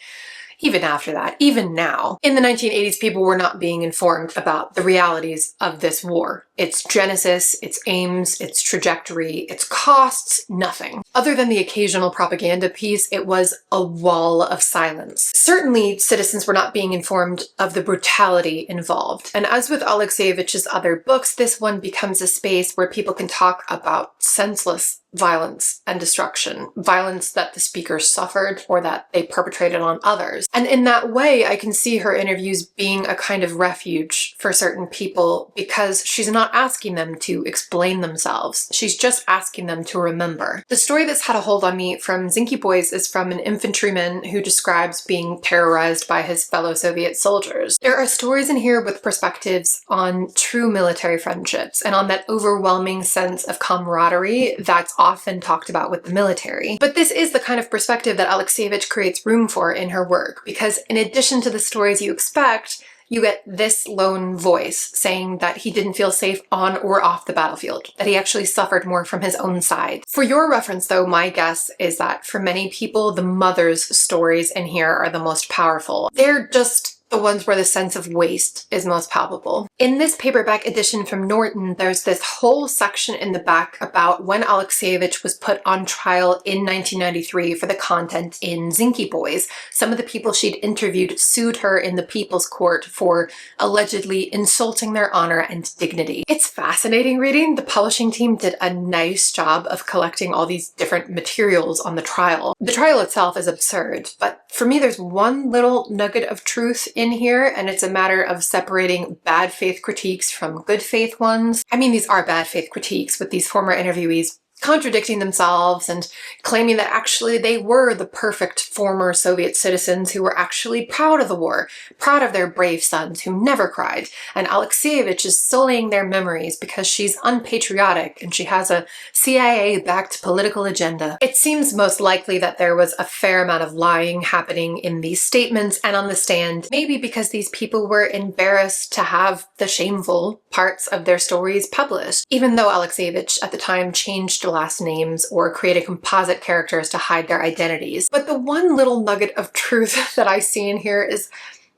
even after that, even now. In the 1980s, people were not being informed about the realities of this war. Its genesis, its aims, its trajectory, its costs, nothing. Other than the occasional propaganda piece, it was a wall of silence. Certainly, citizens were not being informed of the brutality involved. And as with Alexievich's other books, this one becomes a space where people can talk about senseless violence and destruction, violence that the speakers suffered or that they perpetrated on others. And in that way, I can see her interviews being a kind of refuge for certain people because she's not asking them to explain themselves. She's just asking them to remember. The story that's had a hold on me from Zinky Boys is from an infantryman who describes being terrorized by his fellow Soviet soldiers. There are stories in here with perspectives on true military friendships and on that overwhelming sense of camaraderie that's often talked about with the military. But this is the kind of perspective that Alexievich creates room for in her work, because in addition to the stories you expect, you get this lone voice saying that he didn't feel safe on or off the battlefield, that he actually suffered more from his own side. For your reference though, my guess is that for many people, the mother's stories in here are the most powerful. They're just the ones where the sense of waste is most palpable. In this paperback edition from Norton, there's this whole section in the back about when Alexievich was put on trial in 1993 for the content in Zinky Boys. Some of the people she'd interviewed sued her in the People's Court for allegedly insulting their honor and dignity. It's fascinating reading. The publishing team did a nice job of collecting all these different materials on the trial. The trial itself is absurd, but for me there's one little nugget of truth in here, and it's a matter of separating bad faith critiques from good faith ones. I mean, these are bad faith critiques with these former interviewees contradicting themselves and claiming that actually they were the perfect former Soviet citizens who were actually proud of the war, proud of their brave sons who never cried, and Alexievich is sullying their memories because she's unpatriotic and she has a CIA-backed political agenda. It seems most likely that there was a fair amount of lying happening in these statements and on the stand, maybe because these people were embarrassed to have the shameful parts of their stories published, even though Alexievich at the time changed last names or created composite characters to hide their identities. But the one little nugget of truth that I see in here is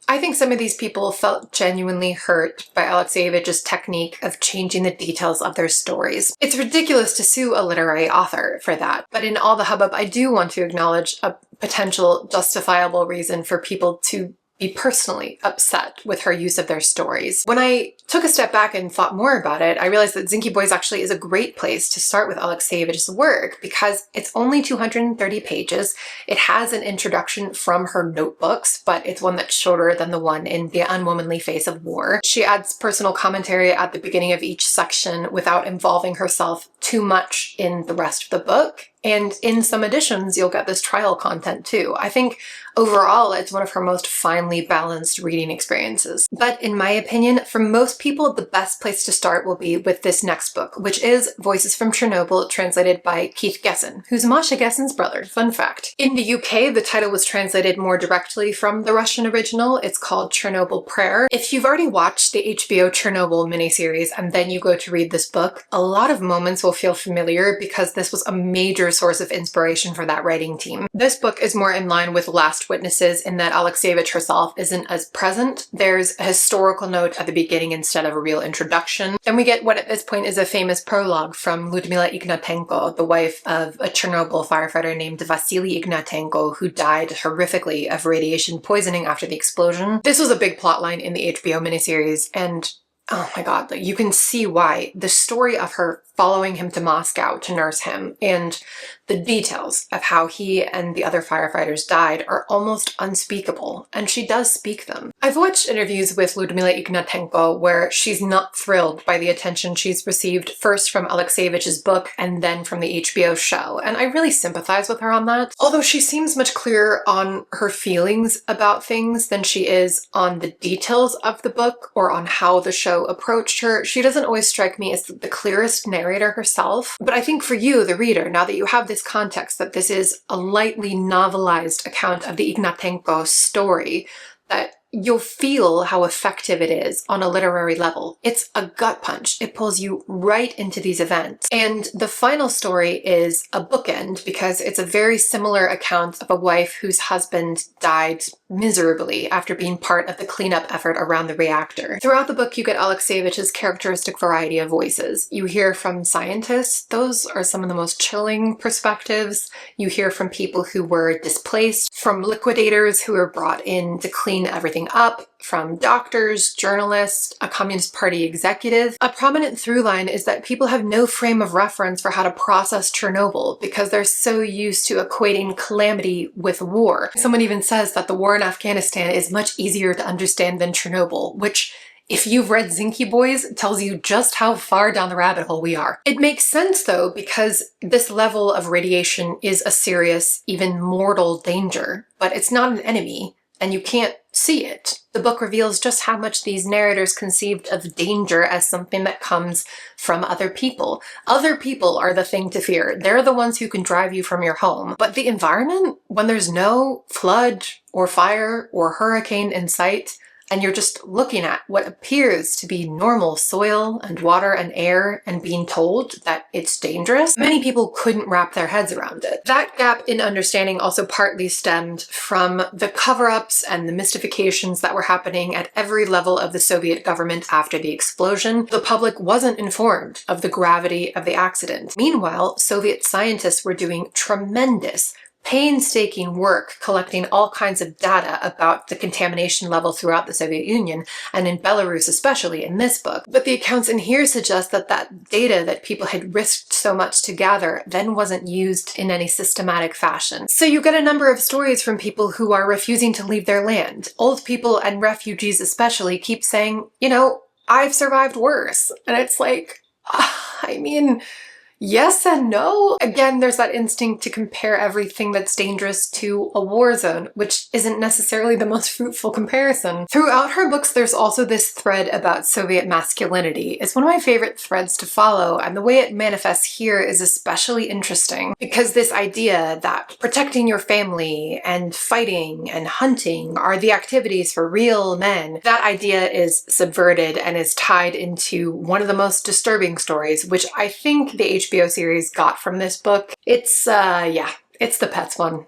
I think some of these people felt genuinely hurt by Alexievich's technique of changing the details of their stories. It's ridiculous to sue a literary author for that, but in all the hubbub, I do want to acknowledge a potential justifiable reason for people to be personally upset with her use of their stories. When I took a step back and thought more about it, I realized that Zinky Boys actually is a great place to start with Alexievich's work because it's only 230 pages. It has an introduction from her notebooks, but it's one that's shorter than the one in The Unwomanly Face of War. She adds personal commentary at the beginning of each section without involving herself too much in the rest of the book. And in some editions, you'll get this trial content too. I think overall, it's one of her most finely balanced reading experiences. But in my opinion, for most people, the best place to start will be with this next book, which is Voices from Chernobyl, translated by Keith Gessen, who's Masha Gessen's brother. Fun fact. In the UK, the title was translated more directly from the Russian original. It's called Chernobyl Prayer. If you've already watched the HBO Chernobyl miniseries and then you go to read this book, a lot of moments will feel familiar because this was a major another source of inspiration for that writing team. This book is more in line with Last Witnesses in that Alexievich herself isn't as present. There's a historical note at the beginning instead of a real introduction. Then we get what at this point is a famous prologue from Lyudmila Ignatenko, the wife of a Chernobyl firefighter named Vasily Ignatenko, who died horrifically of radiation poisoning after the explosion. This was a big plotline in the HBO miniseries, and oh my god, like, you can see why. The story of her following him to Moscow to nurse him, and the details of how he and the other firefighters died are almost unspeakable, and she does speak them. I've watched interviews with Lyudmila Ignatenko where she's not thrilled by the attention she's received, first from Alexievich's book and then from the HBO show, and I really sympathize with her on that. Although she seems much clearer on her feelings about things than she is on the details of the book or on how the show approached her, she doesn't always strike me as the clearest narrator herself. But I think for you, the reader, now that you have this context that this is a lightly novelized account of the Ignatenko story, that you'll feel how effective it is on a literary level. It's a gut punch. It pulls you right into these events. And the final story is a bookend because it's a very similar account of a wife whose husband died miserably after being part of the cleanup effort around the reactor. Throughout the book, you get Alexievich's characteristic variety of voices. You hear from scientists. Those are some of the most chilling perspectives. You hear from people who were displaced, from liquidators who were brought in to clean everything up, from doctors, journalists, a Communist Party executive. A prominent through line is that people have no frame of reference for how to process Chernobyl because they're so used to equating calamity with war. Someone even says that the war in Afghanistan is much easier to understand than Chernobyl, which, if you've read Zinky Boys, tells you just how far down the rabbit hole we are. It makes sense though, because this level of radiation is a serious, even mortal danger, but it's not an enemy, and you can't see it. The book reveals just how much these narrators conceived of danger as something that comes from other people. Other people are the thing to fear. They're the ones who can drive you from your home. But the environment, when there's no flood or fire or hurricane in sight, and you're just looking at what appears to be normal soil and water and air and being told that it's dangerous, many people couldn't wrap their heads around it. That gap in understanding also partly stemmed from the cover-ups and the mystifications that were happening at every level of the Soviet government after the explosion. The public wasn't informed of the gravity of the accident. Meanwhile, Soviet scientists were doing tremendous, painstaking work collecting all kinds of data about the contamination level throughout the Soviet Union, and in Belarus especially in this book. But the accounts in here suggest that that data that people had risked so much to gather then wasn't used in any systematic fashion. So you get a number of stories from people who are refusing to leave their land. Old people and refugees especially keep saying, you know, I've survived worse. And it's like, I mean, yes and no. Again, there's that instinct to compare everything that's dangerous to a war zone, which isn't necessarily the most fruitful comparison. Throughout her books, there's also this thread about Soviet masculinity. It's one of my favorite threads to follow, and the way it manifests here is especially interesting because this idea that protecting your family and fighting and hunting are the activities for real men, that idea is subverted and is tied into one of the most disturbing stories, which I think the HBO series got from this book. It's, yeah, it's the pets one.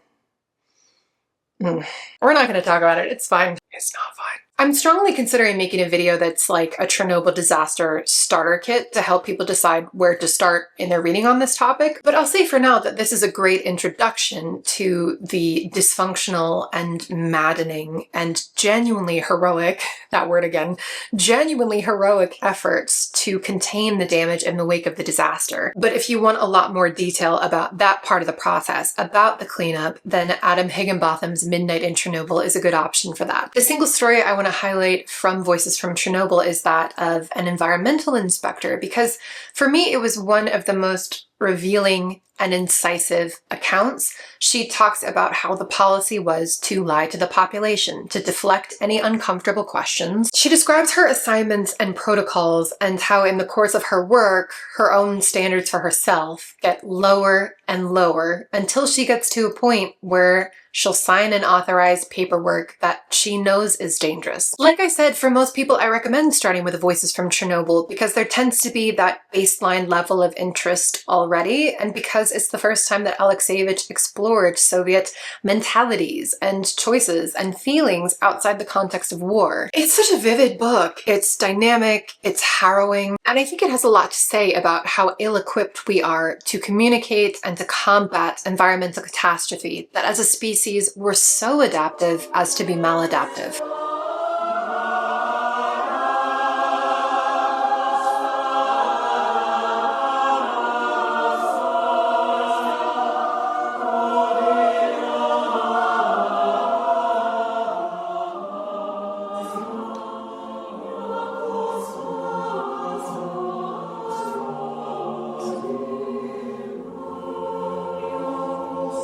We're not going to talk about it. It's fine. It's not fine. I'm strongly considering making a video that's like a Chernobyl disaster starter kit to help people decide where to start in their reading on this topic. But I'll say for now that this is a great introduction to the dysfunctional and maddening and genuinely heroic, that word again, genuinely heroic efforts to contain the damage in the wake of the disaster. But if you want a lot more detail about that part of the process, about the cleanup, then Adam Higginbotham's Midnight in Chernobyl is a good option for that. The single story I want to highlight from Voices from Chernobyl is that of an environmental inspector, because for me it was one of the most revealing and incisive accounts. She talks about how the policy was to lie to the population, to deflect any uncomfortable questions. She describes her assignments and protocols and how in the course of her work, her own standards for herself get lower and lower until she gets to a point where she'll sign and authorize paperwork that she knows is dangerous. Like I said, for most people, I recommend starting with the Voices from Chernobyl because there tends to be that baseline level of interest already already, and because it's the first time that Alexievich explored Soviet mentalities and choices and feelings outside the context of war. It's such a vivid book. It's dynamic, it's harrowing, and I think it has a lot to say about how ill-equipped we are to communicate and to combat environmental catastrophe, that as a species we're so adaptive as to be maladaptive.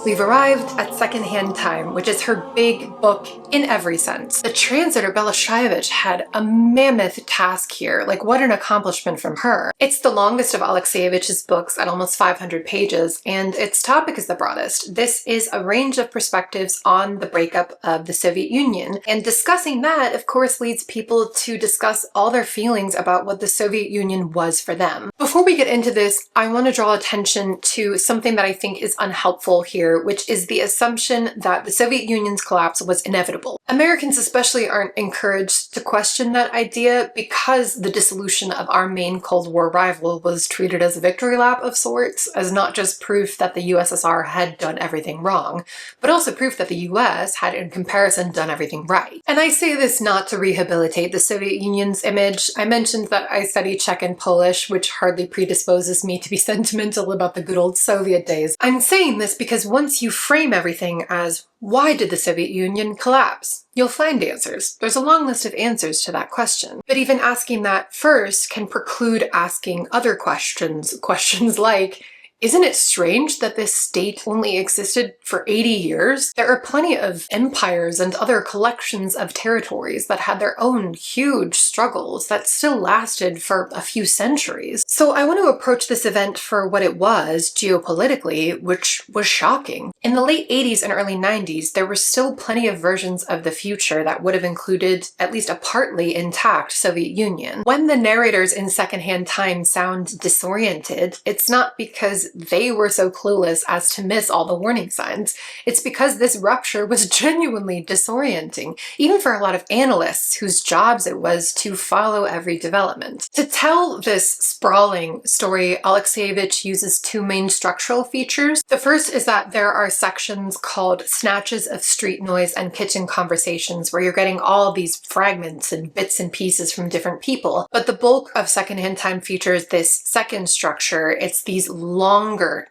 We've arrived at Secondhand Time, which is her big book in every sense. The translator Bela Shayevich had a mammoth task here. Like, what an accomplishment from her. It's the longest of Alexievich's books at almost 500 pages, and its topic is the broadest. This is a range of perspectives on the breakup of the Soviet Union, and discussing that, of course, leads people to discuss all their feelings about what the Soviet Union was for them. Before we get into this, I want to draw attention to something that I think is unhelpful here, which is the assumption that the Soviet Union's collapse was inevitable. Americans especially aren't encouraged to question that idea because the dissolution of our main Cold War rival was treated as a victory lap of sorts, as not just proof that the USSR had done everything wrong, but also proof that the US had in comparison done everything right. And I say this not to rehabilitate the Soviet Union's image. I mentioned that I study Czech and Polish, which hardly predisposes me to be sentimental about the good old Soviet days. I'm saying this because once you frame everything as, why did the Soviet Union collapse? You'll find answers. There's a long list of answers to that question. But even asking that first can preclude asking other questions. Questions like, isn't it strange that this state only existed for 80 years? There are plenty of empires and other collections of territories that had their own huge struggles that still lasted for a few centuries. So I want to approach this event for what it was geopolitically, which was shocking. In the late 80s and early 90s, there were still plenty of versions of the future that would have included at least a partly intact Soviet Union. When the narrators in Secondhand Time sound disoriented, it's not because they were so clueless as to miss all the warning signs. It's because this rupture was genuinely disorienting, even for a lot of analysts whose jobs it was to follow every development. To tell this sprawling story, Alexievich uses two main structural features. The first is that there are sections called snatches of street noise and kitchen conversations where you're getting all these fragments and bits and pieces from different people. But the bulk of Secondhand Time features this second structure. It's these longer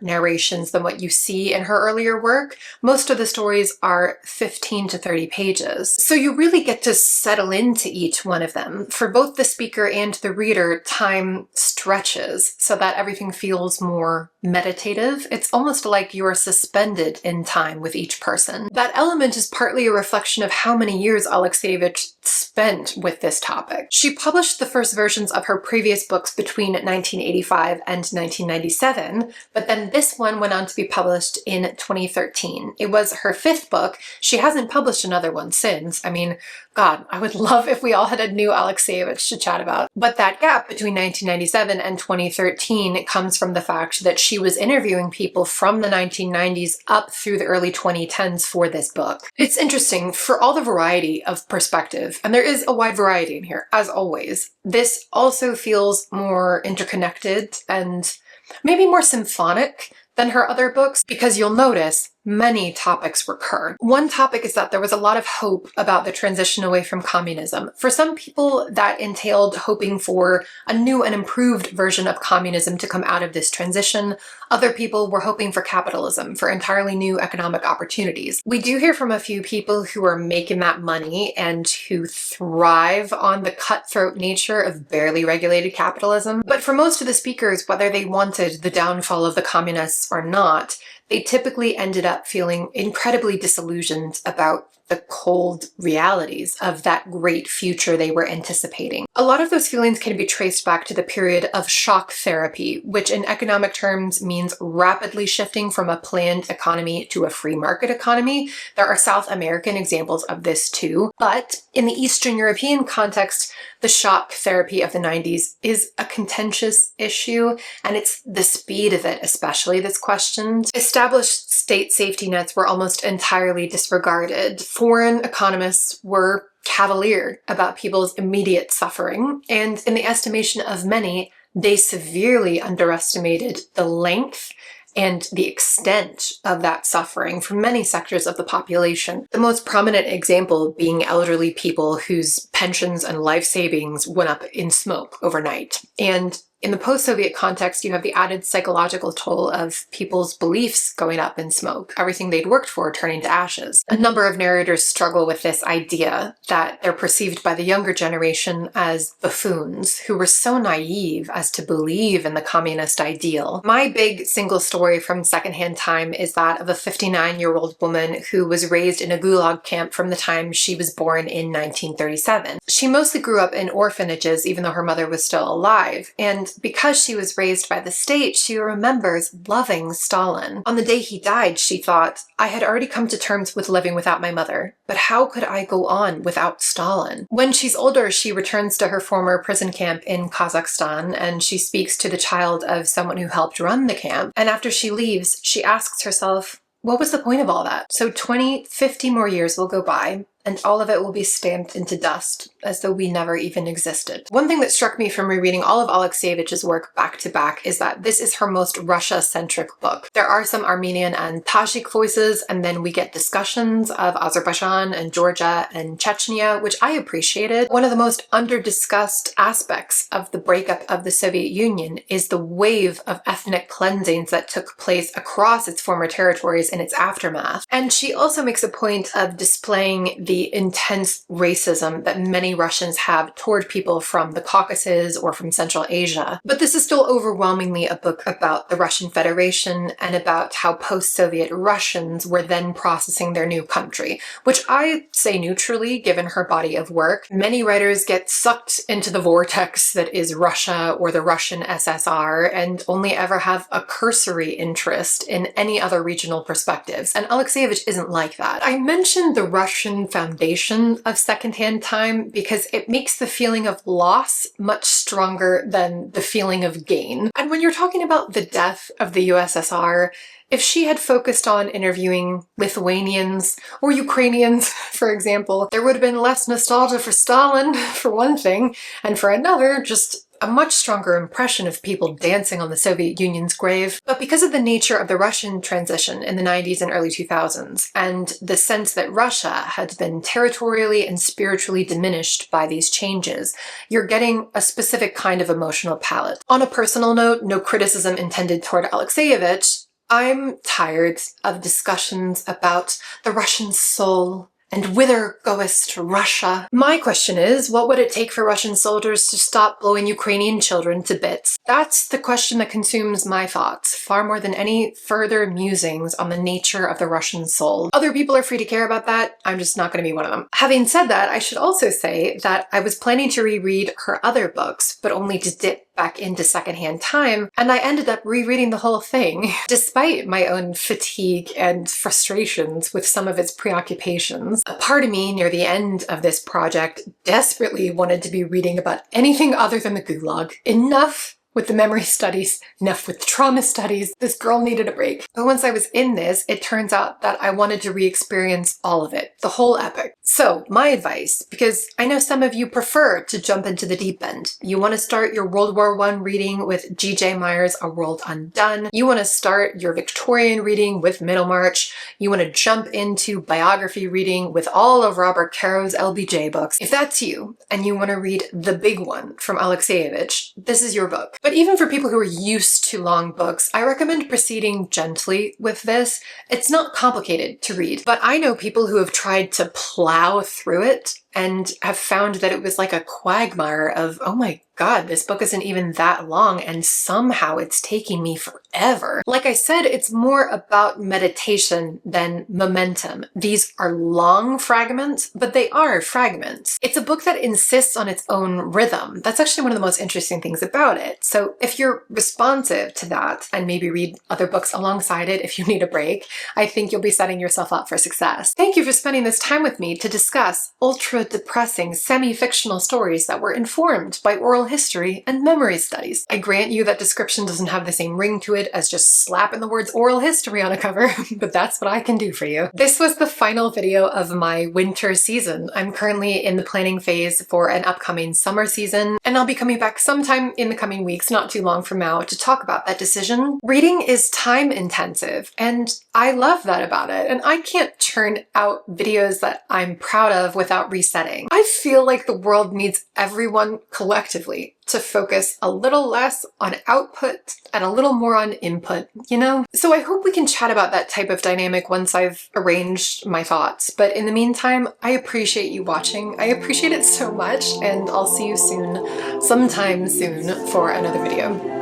narrations than what you see in her earlier work. Most of the stories are 15 to 30 pages. So you really get to settle into each one of them. For both the speaker and the reader, time stretches so that everything feels more meditative. It's almost like you're suspended in time with each person. That element is partly a reflection of how many years Alexievich spent with this topic. She published the first versions of her previous books between 1985 and 1997, but then this one went on to be published in 2013. It was her fifth book. She hasn't published another one since. I mean, God, I would love if we all had a new Alexievich to chat about. But that gap between 1997 and 2013 comes from the fact that she was interviewing people from the 1990s up through the early 2010s for this book. It's interesting, for all the variety of perspective, and there is a wide variety in here, as always, this also feels more interconnected and maybe more symphonic than her other books, because you'll notice many topics recur. One topic is that there was a lot of hope about the transition away from communism. For some people, that entailed hoping for a new and improved version of communism to come out of this transition. Other people were hoping for capitalism, for entirely new economic opportunities. We do hear from a few people who are making that money and who thrive on the cutthroat nature of barely regulated capitalism. But for most of the speakers, whether they wanted the downfall of the communists or not, they typically ended up feeling incredibly disillusioned about the cold realities of that great future they were anticipating. A lot of those feelings can be traced back to the period of shock therapy, which in economic terms means rapidly shifting from a planned economy to a free market economy. There are South American examples of this too, but in the Eastern European context, the shock therapy of the 90s is a contentious issue, and it's the speed of it especially that's questioned. Established state safety nets were almost entirely disregarded. Foreign economists were cavalier about people's immediate suffering, and in the estimation of many, they severely underestimated the length and the extent of that suffering for many sectors of the population. The most prominent example being elderly people whose pensions and life savings went up in smoke overnight. And in the post-Soviet context, you have the added psychological toll of people's beliefs going up in smoke, everything they'd worked for turning to ashes. A number of narrators struggle with this idea that they're perceived by the younger generation as buffoons who were so naive as to believe in the communist ideal. My big single story from Secondhand Time is that of a 59-year-old woman who was raised in a gulag camp from the time she was born in 1937. She mostly grew up in orphanages, even though her mother was still alive, and because she was raised by the state, she remembers loving Stalin. On the day he died, she thought, I had already come to terms with living without my mother, but how could I go on without Stalin? When she's older, she returns to her former prison camp in Kazakhstan, and she speaks to the child of someone who helped run the camp. And after she leaves, she asks herself, what was the point of all that? So 20, 50 more years will go by, and all of it will be stamped into dust, as though we never even existed. One thing that struck me from rereading all of Alexievich's work back to back is that this is her most Russia-centric book. There are some Armenian and Tajik voices, and then we get discussions of Azerbaijan and Georgia and Chechnya, which I appreciated. One of the most under-discussed aspects of the breakup of the Soviet Union is the wave of ethnic cleansings that took place across its former territories in its aftermath. And she also makes a point of displaying the intense racism that many Russians have toward people from the Caucasus or from Central Asia. But this is still overwhelmingly a book about the Russian Federation and about how post-Soviet Russians were then processing their new country, which I say neutrally given her body of work. Many writers get sucked into the vortex that is Russia or the Russian SSR and only ever have a cursory interest in any other regional perspectives, and Alexievich isn't like that. I mentioned the Russian foundation of Secondhand Time because it makes the feeling of loss much stronger than the feeling of gain. And when you're talking about the death of the USSR, if she had focused on interviewing Lithuanians or Ukrainians, for example, there would have been less nostalgia for Stalin, for one thing, and for another, just a much stronger impression of people dancing on the Soviet Union's grave. But because of the nature of the Russian transition in the 90s and early 2000s, and the sense that Russia had been territorially and spiritually diminished by these changes, you're getting a specific kind of emotional palette. On a personal note, no criticism intended toward Alexievich, I'm tired of discussions about the Russian soul and whither goest Russia? My question is, what would it take for Russian soldiers to stop blowing Ukrainian children to bits? That's the question that consumes my thoughts, far more than any further musings on the nature of the Russian soul. Other people are free to care about that, I'm just not going to be one of them. Having said that, I should also say that I was planning to reread her other books, but only to dip back into Secondhand Time, and I ended up rereading the whole thing, despite my own fatigue and frustrations with some of its preoccupations. A part of me near the end of this project desperately wanted to be reading about anything other than the Gulag. Enough with the memory studies, enough with the trauma studies. This girl needed a break. But once I was in this, it turns out that I wanted to re-experience all of it, the whole epic. So my advice, because I know some of you prefer to jump into the deep end. You want to start your World War I reading with G.J. Meyer's A World Undone. You want to start your Victorian reading with Middlemarch. You want to jump into biography reading with all of Robert Caro's LBJ books. If that's you, and you want to read the big one from Alexievich, this is your book. But even for people who are used to long books, I recommend proceeding gently with this. It's not complicated to read, but I know people who have tried to plow through it and have found that it was like a quagmire of, oh my God, this book isn't even that long and somehow it's taking me forever. Like I said, it's more about meditation than momentum. These are long fragments, but they are fragments. It's a book that insists on its own rhythm. That's actually one of the most interesting things about it. So if you're responsive to that and maybe read other books alongside it if you need a break, I think you'll be setting yourself up for success. Thank you for spending this time with me to discuss ultra-depressing, semi-fictional stories that were informed by oral history and memory studies. I grant you that description doesn't have the same ring to it as just slapping the words oral history on a cover, but that's what I can do for you. This was the final video of my winter season. I'm currently in the planning phase for an upcoming summer season, and I'll be coming back sometime in the coming weeks, not too long from now, to talk about that decision. Reading is time intensive, and I love that about it, and I can't churn out videos that I'm proud of without resetting. I feel like the world needs everyone collectively to focus a little less on output and a little more on input, you know? So I hope we can chat about that type of dynamic once I've arranged my thoughts. But in the meantime, I appreciate you watching. I appreciate it so much, and I'll see you soon, sometime soon, for another video.